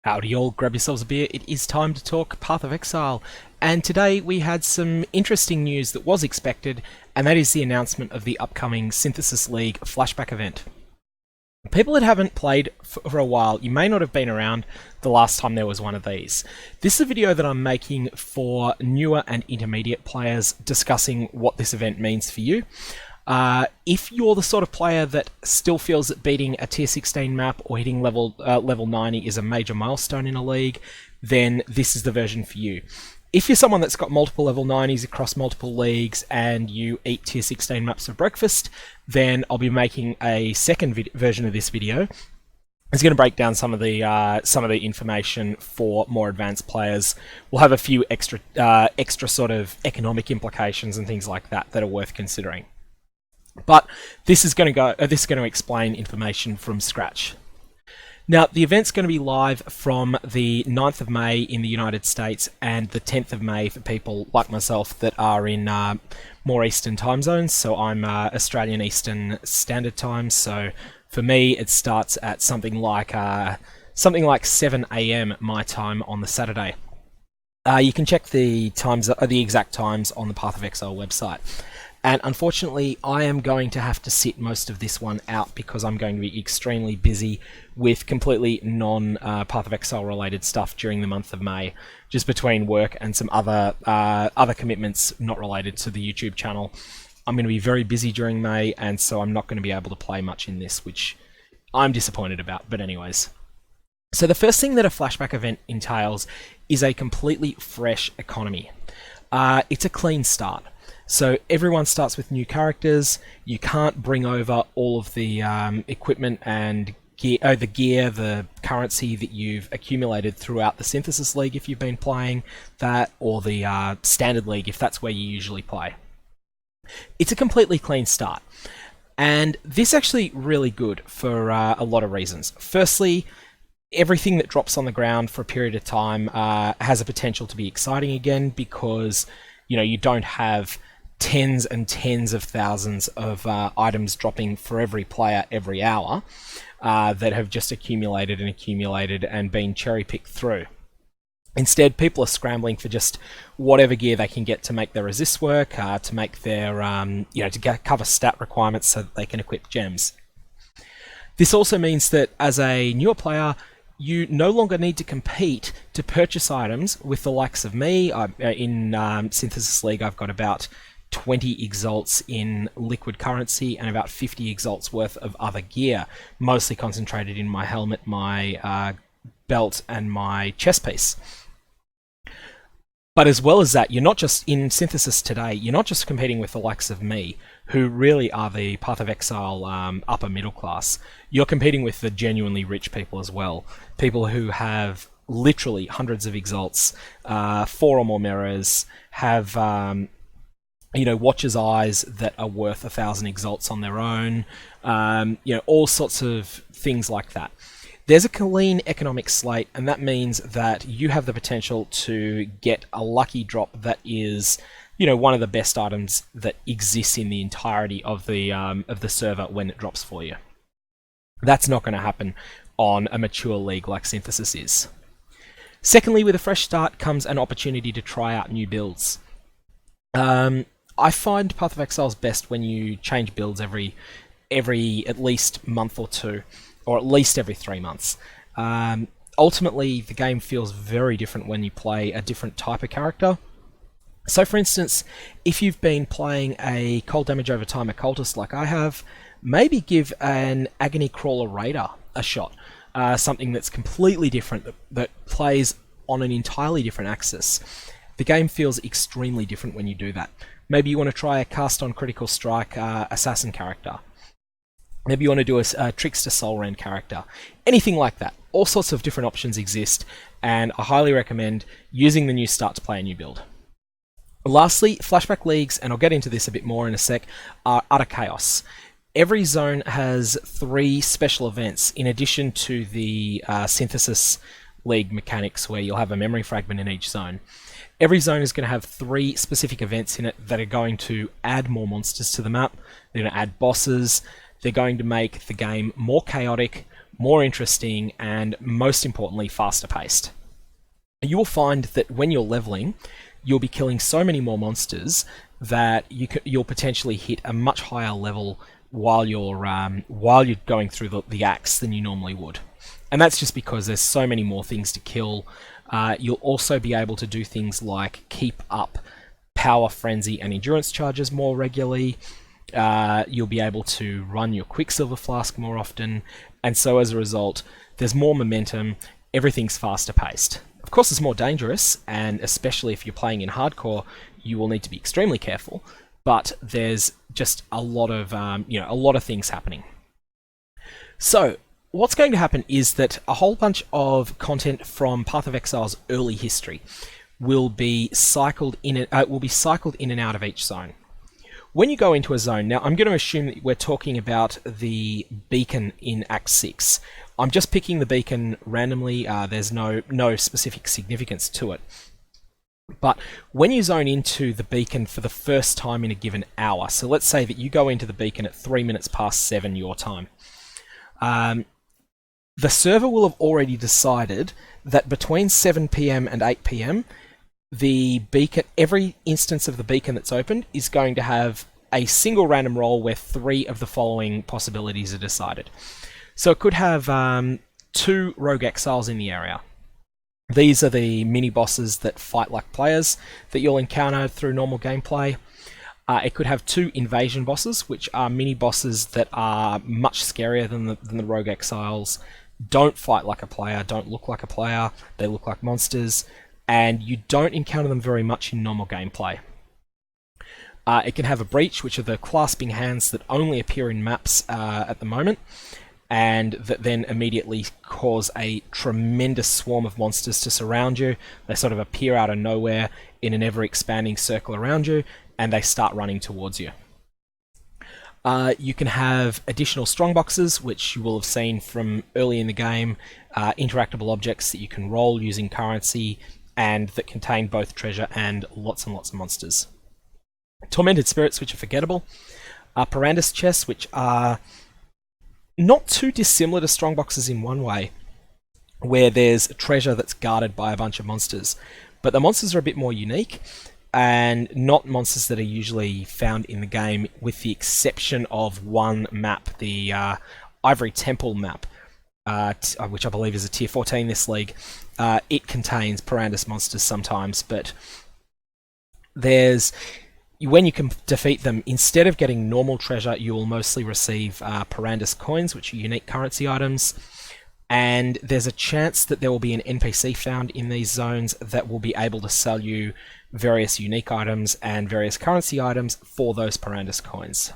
Howdy all, grab yourselves a beer, it is time to talk Path of Exile. And today we had some interesting news that was expected, and that is the announcement of the upcoming Synthesis League Flashback Event. People that haven't played for a while, you may not have been around the last time there was one of these. This is a video that I'm making for newer and intermediate players discussing what this event means for you. If you're the sort of player that still feels that beating a tier 16 map or hitting level 90 is a major milestone in a league, then this is the version for you. If you're someone that's got multiple level 90s across multiple leagues and you eat tier 16 maps for breakfast, then I'll be making a second version of this video. It's going to break down some of the information for more advanced players. We'll have a few extra sort of economic implications and things like that that are worth considering. But this is going to explain information from scratch. Now, the event's going to be live from the 9th of May in the United States and the 10th of May for people like myself that are in more Eastern time zones. So I'm Australian Eastern Standard Time. So for me, it starts at something like 7 AM my time on the Saturday. You can check the exact times on the Path of Exile website. And unfortunately, I am going to have to sit most of this one out because I'm going to be extremely busy with completely non-Path of Exile related stuff during the month of May, just between work and some other commitments not related to the YouTube channel. I'm going to be very busy during May, and so I'm not going to be able to play much in this, which I'm disappointed about. But anyways. So the first thing that a flashback event entails is a completely fresh economy. It's a clean start. So everyone starts with new characters. You can't bring over all of the equipment and gear, the currency that you've accumulated throughout the Synthesis League if you've been playing that, or the Standard League if that's where you usually play. It's a completely clean start. And this is actually really good for a lot of reasons. Firstly, everything that drops on the ground for a period of time has a potential to be exciting again because you don't have tens and tens of thousands of items dropping for every player every hour that have just accumulated and been cherry-picked through. Instead, people are scrambling for just whatever gear they can get to make their resists work, to make their, to cover stat requirements so that they can equip gems. This also means that as a newer player, you no longer need to compete to purchase items with the likes of me. In Synthesis League, I've got about 20 exalts in liquid currency and about 50 exalts worth of other gear, mostly concentrated in my helmet, my belt, and my chest piece. But as well as that, you're not just in Synthesis today, you're not just competing with the likes of me, who really are the Path of Exile upper middle class. You're competing with the genuinely rich people as well. People who have literally hundreds of exalts, 4 or more mirrors, have Watcher's Eyes that are worth 1,000 exalts on their own, all sorts of things like that. There's a clean economic slate, and that means that you have the potential to get a lucky drop that is, one of the best items that exists in the entirety of the server when it drops for you. That's not going to happen on a mature league like Synthesis is. Secondly, with a fresh start comes an opportunity to try out new builds. I find Path of Exile's best when you change builds every at least month or two, or at least every 3 months. Ultimately, the game feels very different when you play a different type of character. So for instance, if you've been playing a cold damage over time occultist like I have, maybe give an Agony Crawler Raider a shot. Something that's completely different, that plays on an entirely different axis. The game feels extremely different when you do that. Maybe you want to try a cast on critical strike assassin character. Maybe you want to do a Trickster Soul Rend character. Anything like that. All sorts of different options exist, and I highly recommend using the new start to play a new build. Lastly, flashback leagues, and I'll get into this a bit more in a sec, are utter chaos. Every zone has 3 special events in addition to the Synthesis League mechanics where you'll have a memory fragment in each zone. Every zone is going to have 3 specific events in it that are going to add more monsters to the map. They're going to add bosses. They're going to make the game more chaotic, more interesting, and most importantly, faster paced. You will find that when you're leveling, you'll be killing so many more monsters that you'll potentially hit a much higher level while you're going through the acts than you normally would. And that's just because there's so many more things to kill. You'll also be able to do things like keep up power, frenzy, and endurance charges more regularly. You'll be able to run your Quicksilver Flask more often, and so as a result, there's more momentum, everything's faster paced. Of course, it's more dangerous, and especially if you're playing in hardcore, you will need to be extremely careful, but there's just a lot of things happening. So, what's going to happen is that a whole bunch of content from Path of Exile's early history will be cycled in and out of each zone. When you go into a zone, now I'm going to assume that we're talking about the beacon in Act 6. I'm just picking the beacon randomly, there's no specific significance to it. But when you zone into the beacon for the first time in a given hour, so let's say that you go into the beacon at 3 minutes past 7 your time, the server will have already decided that between 7 PM and 8 PM, the beacon, every instance of the beacon that's opened is going to have a single random roll where 3 of the following possibilities are decided. So it could have 2 rogue exiles in the area. These are the mini-bosses that fight like players that you'll encounter through normal gameplay. It could have 2 invasion bosses, which are mini-bosses that are much scarier than the rogue exiles, don't fight like a player, don't look like a player, they look like monsters, and you don't encounter them very much in normal gameplay. It can have a breach, which are the clasping hands that only appear in maps at the moment, and that then immediately cause a tremendous swarm of monsters to surround you. They sort of appear out of nowhere in an ever-expanding circle around you, and they start running towards you. You can have additional strongboxes, which you will have seen from early in the game, interactable objects that you can roll using currency, and that contain both treasure and lots of monsters. Tormented spirits, which are forgettable. Parandus chests, which are not too dissimilar to strongboxes in one way, where there's treasure that's guarded by a bunch of monsters. But the monsters are a bit more unique, and not monsters that are usually found in the game, with the exception of one map, the Ivory Temple map, which I believe is a tier 14 this league. It contains Parandus monsters sometimes, but when you can defeat them, instead of getting normal treasure, you will mostly receive Parandus coins, which are unique currency items, and there's a chance that there will be an NPC found in these zones that will be able to sell you various unique items and various currency items for those Parandus coins.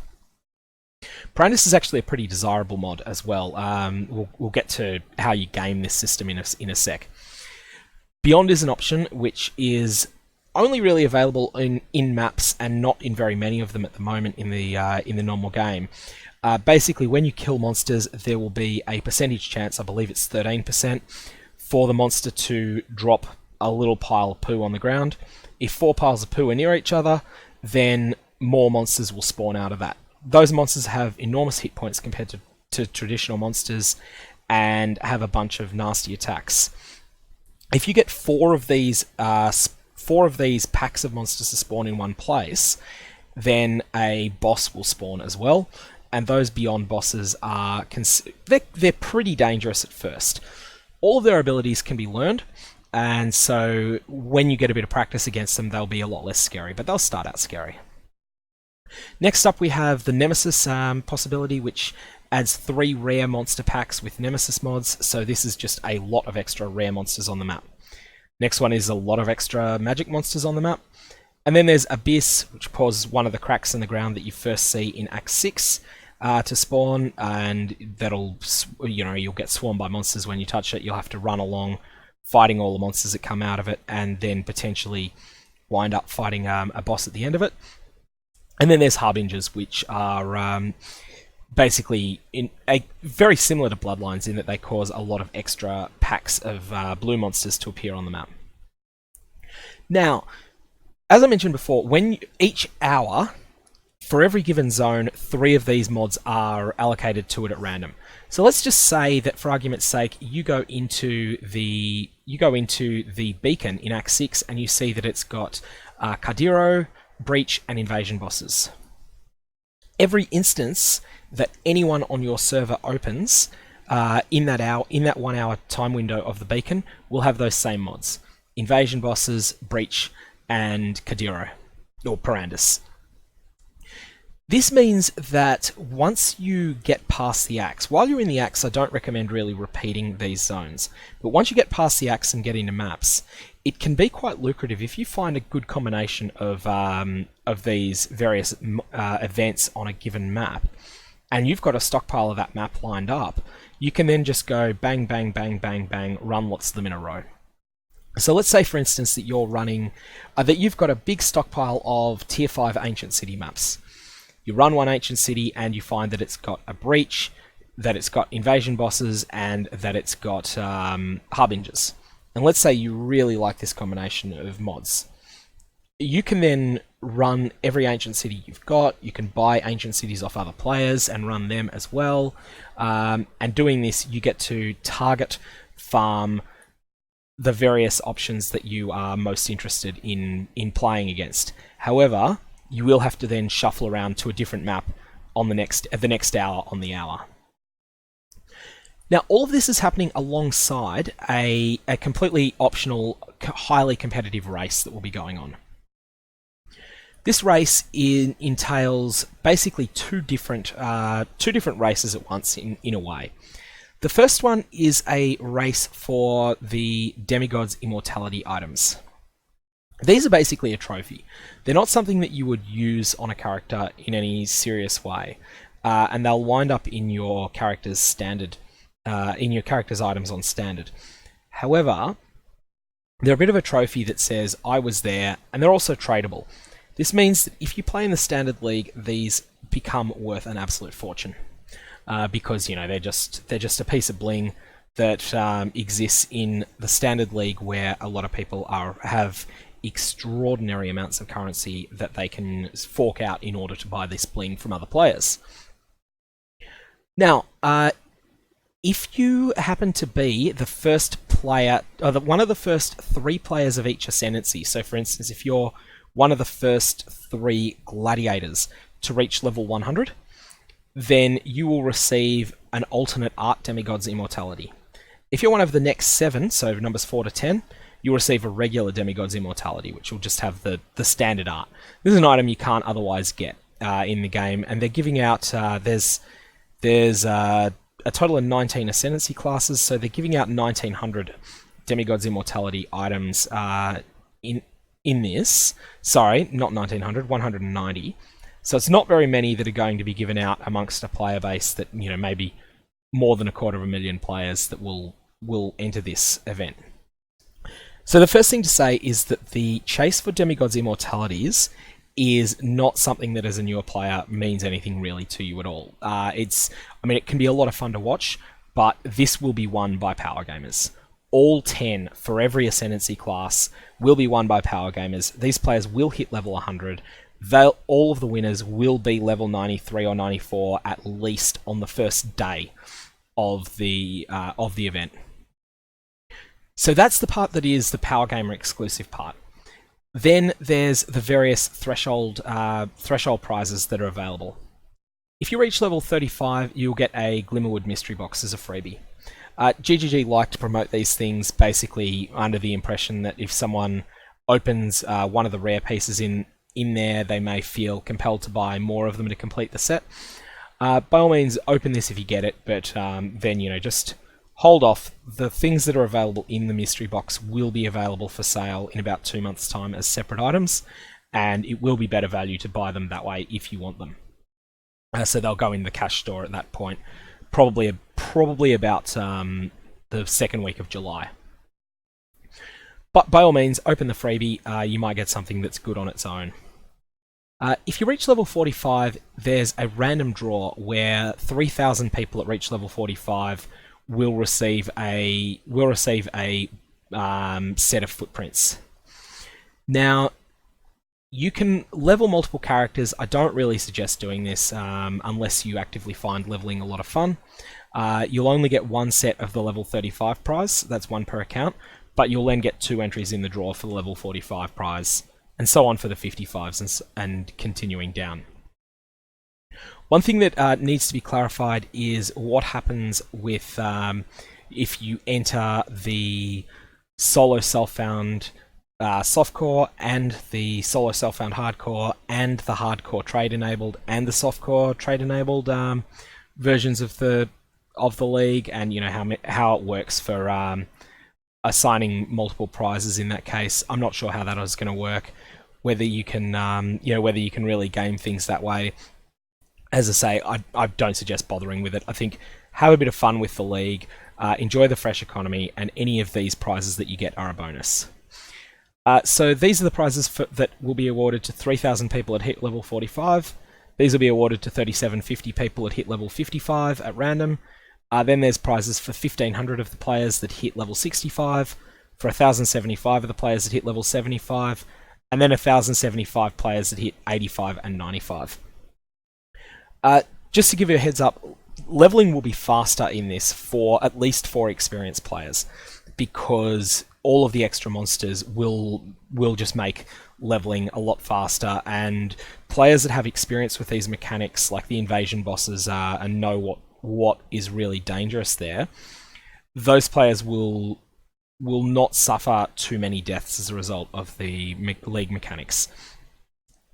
Parandus is actually a pretty desirable mod as well. We'll get to how you game this system in a sec. Beyond is an option, which is only really available in maps and not in very many of them at the moment in the normal game. Basically, when you kill monsters, there will be a percentage chance, I believe it's 13%, for the monster to drop a little pile of poo on the ground. If 4 piles of poo are near each other, then more monsters will spawn out of that. Those monsters have enormous hit points compared to traditional monsters and have a bunch of nasty attacks. If you get 4 of these packs of monsters to spawn in one place, then a boss will spawn as well. And those beyond bosses are they're pretty dangerous at first. All of their abilities can be learned, and so when you get a bit of practice against them, they'll be a lot less scary, but they'll start out scary. Next up, we have the Nemesis possibility, which adds 3 rare monster packs with Nemesis mods, so this is just a lot of extra rare monsters on the map. Next one is a lot of extra magic monsters on the map. And then there's Abyss, which causes one of the cracks in the ground that you first see in Act 6 to spawn, and that'll, you'll get swarmed by monsters when you touch it. You'll have to run along fighting all the monsters that come out of it, and then potentially wind up fighting a boss at the end of it. And then there's Harbingers, which are basically very similar to Bloodlines in that they cause a lot of extra packs of blue monsters to appear on the map. Now, as I mentioned before, each hour, for every given zone, 3 of these mods are allocated to it at random. So let's just say that, for argument's sake, you go into the beacon in Act 6 and you see that it's got Cardiro, Breach, and Invasion bosses. Every instance that anyone on your server opens in that 1 hour time window of the beacon will have those same mods: Invasion bosses, Breach, and Cardiro, or Parandus. This means that once you get past the acts, while you're in the acts, I don't recommend really repeating these zones, but once you get past the acts and get into maps, it can be quite lucrative if you find a good combination of these various events on a given map, and you've got a stockpile of that map lined up. You can then just go bang, bang, bang, bang, bang, run lots of them in a row. So let's say, for instance, that you're running, that you've got a big stockpile of Tier 5 Ancient City maps. You run one Ancient City and you find that it's got a Breach, that it's got Invasion bosses, and that it's got Harbingers. And let's say you really like this combination of mods. You can then run every Ancient City you've got. You can buy Ancient Cities off other players and run them as well. And doing this, you get to target farm the various options that you are most interested in playing against. However, you will have to then shuffle around to a different map on the next hour on the hour. Now, all of this is happening alongside a completely optional, highly competitive race that will be going on. This race entails basically two different races at once in a way. The first one is a race for the Demigod's Immortality items. These are basically a trophy. They're not something that you would use on a character in any serious way, and they'll wind up in your character's standard, in your character's items on standard. However, they're a bit of a trophy that says, "I was there," and they're also tradable. This means that if you play in the standard league, these become worth an absolute fortune, because they're just a piece of bling that exists in the standard league, where a lot of people have extraordinary amounts of currency that they can fork out in order to buy this bling from other players. Now, if you happen to be the first player, or one of the first 3 players of each ascendancy, so for instance, if you're one of the first 3 gladiators to reach level 100, then you will receive an alternate art Demigod's Immortality. If you're one of the next 7, so numbers 4 to 10, you'll receive a regular Demigod's Immortality, which will just have the standard art. This is an item you can't otherwise get in the game, and they're giving out, there's a total of 19 Ascendancy classes, so they're giving out 1900 Demigod's Immortality items in this. Sorry, not 1900, 190. So it's not very many that are going to be given out amongst a player base that, maybe more than 250,000 players that will enter this event. So the first thing to say is that the chase for Demigod's Immortalities is not something that as a newer player means anything really to you at all. It can be a lot of fun to watch, but this will be won by power gamers. All 10 for every Ascendancy class will be won by power gamers. These players will hit level 100. All of the winners will be level 93 or 94 at least on the first day of the event. So that's the part that is the Power Gamer exclusive part. Then there's the various threshold prizes that are available. If you reach level 35, you'll get a Glimmerwood mystery box as a freebie. GGG like to promote these things basically under the impression that if someone opens one of the rare pieces in there, they may feel compelled to buy more of them to complete the set. By all means, open this if you get it, but then just hold off. The things that are available in the mystery box will be available for sale in about 2 months' time as separate items, and it will be better value to buy them that way if you want them. So they'll go in the cash store at that point, probably about the second week of July. But by all means, open the freebie. You might get something that's good on its own. If you reach level 45, there's a random draw where 3,000 people that reach level 45 will receive a set of footprints. Now, you can level multiple characters. I don't really suggest doing this unless you actively find leveling a lot of fun. You'll only get one set of the level 35 prize, that's one per account, but you'll then get 2 entries in the draw for the level 45 prize, and so on for the 55s and continuing down. One thing that needs to be clarified is what happens with if you enter the solo self-found softcore and the solo self-found hardcore and the hardcore trade-enabled and the softcore trade-enabled versions of the league, and you know how it works for assigning multiple prizes in that case. I'm not sure how that is going to work. Whether you can whether you can really game things that way. As I say, I don't suggest bothering with it. I think have a bit of fun with the league, enjoy the fresh economy, and any of these prizes that you get are a bonus. So these are the prizes that will be awarded to 3,000 people at hit level 45. These will be awarded to 3,750 people at hit level 55 at random. Then there's prizes for 1,500 of the players that hit level 65, for 1,075 of the players that hit level 75, and then 1,075 players that hit 85 and 95. Just to give you a heads up, leveling will be faster in this at least for experienced players, because all of the extra monsters will just make leveling a lot faster, and players that have experience with these mechanics, like the invasion bosses, and know what is really dangerous there, those players will not suffer too many deaths as a result of the league mechanics.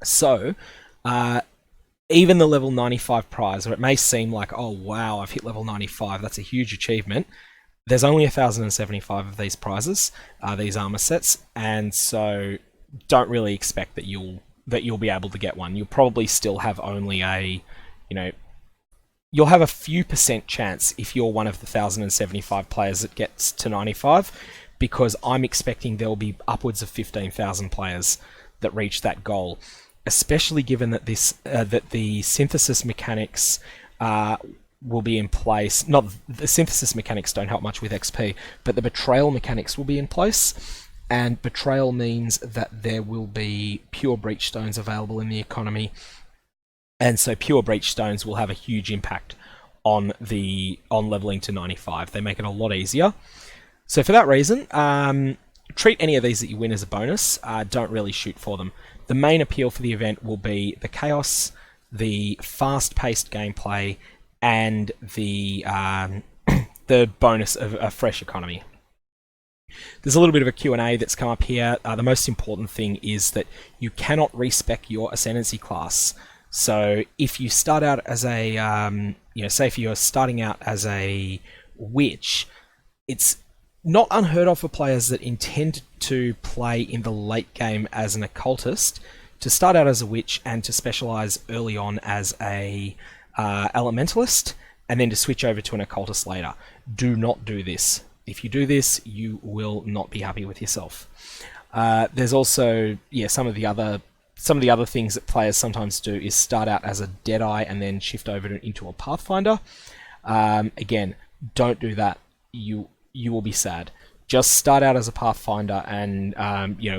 So, even the level 95 prize, where it may seem like, oh wow, I've hit level 95, that's a huge achievement, there's only 1,075 of these prizes, these armor sets, and so don't really expect that you'll be able to get one. You'll probably still have only you'll have a few % chance if you're one of the 1,075 players that gets to 95, because I'm expecting there'll be upwards of 15,000 players that reach that goal, especially given that that the synthesis mechanics will be in place. Not the synthesis mechanics don't help much with XP, but the betrayal mechanics will be in place, and betrayal means that there will be pure breach stones available in the economy. And so pure breach stones will have a huge impact on leveling to 95. They make it a lot easier. So for that reason, treat any of these that you win as a bonus. Don't really shoot for them. The main appeal for the event will be the chaos, the fast-paced gameplay, and the bonus of a fresh economy. There's a little bit of a Q&A that's come up here. The most important thing is that you cannot respec your ascendancy class. So if you start out as a, say if you're starting out as a witch, it's not unheard of for players that intend to play in the late game as an occultist to start out as a witch and to specialize early on as a elementalist, and then to switch over to an occultist later. Do not do this. If you do this, you will not be happy with yourself. There's also some of the other things that players sometimes do is start out as a Deadeye and then shift over into a Pathfinder. Again, don't do that. You will be sad. Just start out as a Pathfinder and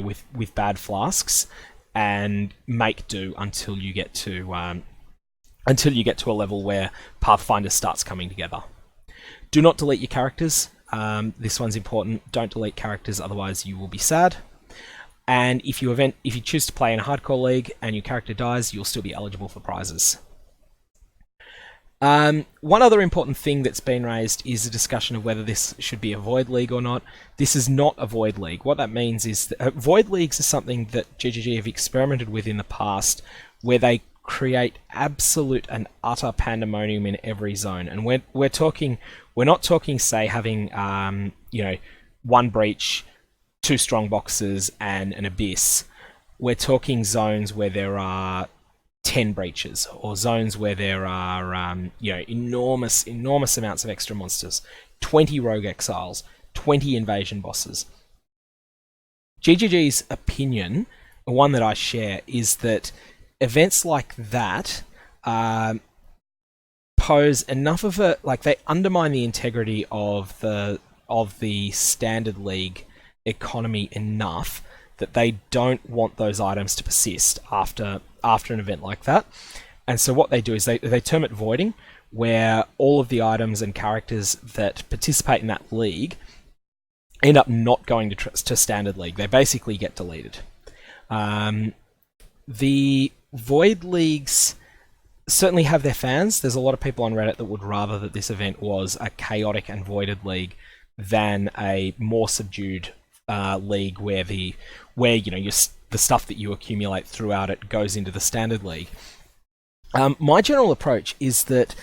with bad flasks, and make do until you get to a level where Pathfinder starts coming together. Do not delete your characters. This one's important. Don't delete characters, otherwise you will be sad. And if you choose to play in a hardcore league and your character dies, you'll still be eligible for prizes. One other important thing that's been raised is the discussion of whether this should be a void league or not. This is not a void league. What that means is that void leagues are something that GGG have experimented with in the past, where they create absolute and utter pandemonium in every zone. And we're not talking, say, having one breach, 2 strong boxes, and an abyss. We're talking zones where there are 10 breaches, or zones where there are enormous amounts of extra monsters, 20 rogue exiles, 20 invasion bosses. GGG's opinion, one that I share, is that events like that pose enough of they undermine the integrity of the standard league economy enough that they don't want those items to persist after an event like that. And so what they do is they term it voiding, where all of the items and characters that participate in that league end up not going to Standard League. They basically get deleted. The Void Leagues certainly have their fans. There's a lot of people on Reddit that would rather that this event was a chaotic and voided league than a more subdued league where the stuff that you accumulate throughout it goes into the Standard League. My general approach is that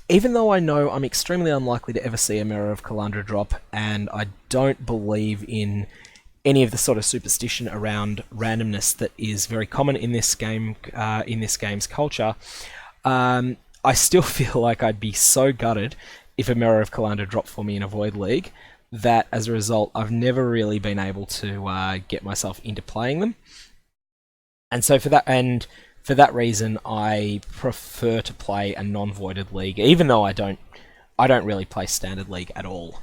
even though I know I'm extremely unlikely to ever see a Mirror of Kalandra drop, and I don't believe in any of the sort of superstition around randomness that is very common in this game, in this game's culture, I still feel like I'd be so gutted if a Mirror of Kalandra dropped for me in a Void League that, as a result, I've never really been able to get myself into playing them. And so for that reason, I prefer to play a non-voided league, even though I don't really play Standard League at all.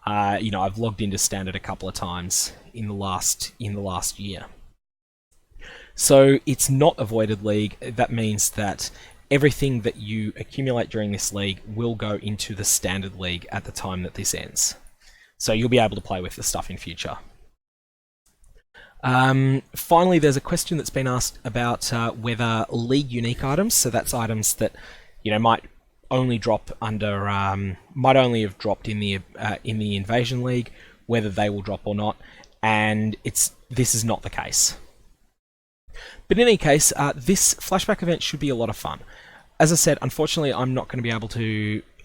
I've logged into Standard a couple of times in the last year. So it's not a voided league. That means that everything that you accumulate during this league will go into the Standard League at the time that this ends. So you'll be able to play with the stuff in future. Finally, there's a question that's been asked about whether league unique items, so that's items that might only drop under, might only have dropped in the Invasion League, whether they will drop or not, and this is not the case. But in any case, this flashback event should be a lot of fun. As I said, unfortunately, I'm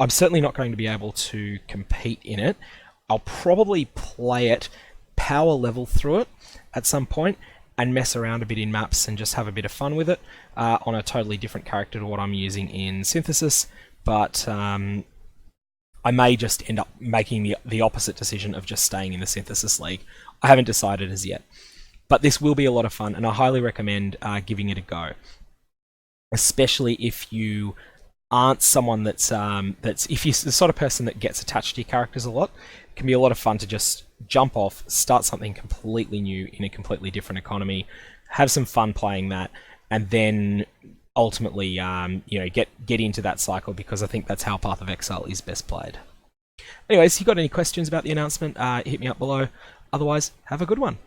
certainly not going to be able to compete in it. I'll probably play it power level through it at some point and mess around a bit in maps and just have a bit of fun with it on a totally different character to what I'm using in Synthesis, but I may just end up making the opposite decision of just staying in the Synthesis League. I haven't decided as yet. But this will be a lot of fun, and I highly recommend giving it a go. Especially if you aren't someone that's if you're the sort of person that gets attached to your characters a lot, it can be a lot of fun to just jump off, start something completely new in a completely different economy, have some fun playing that, and then ultimately get into that cycle, because I think that's how Path of Exile is best played. Anyways, if you got any questions about the announcement, hit me up below. Otherwise, have a good one.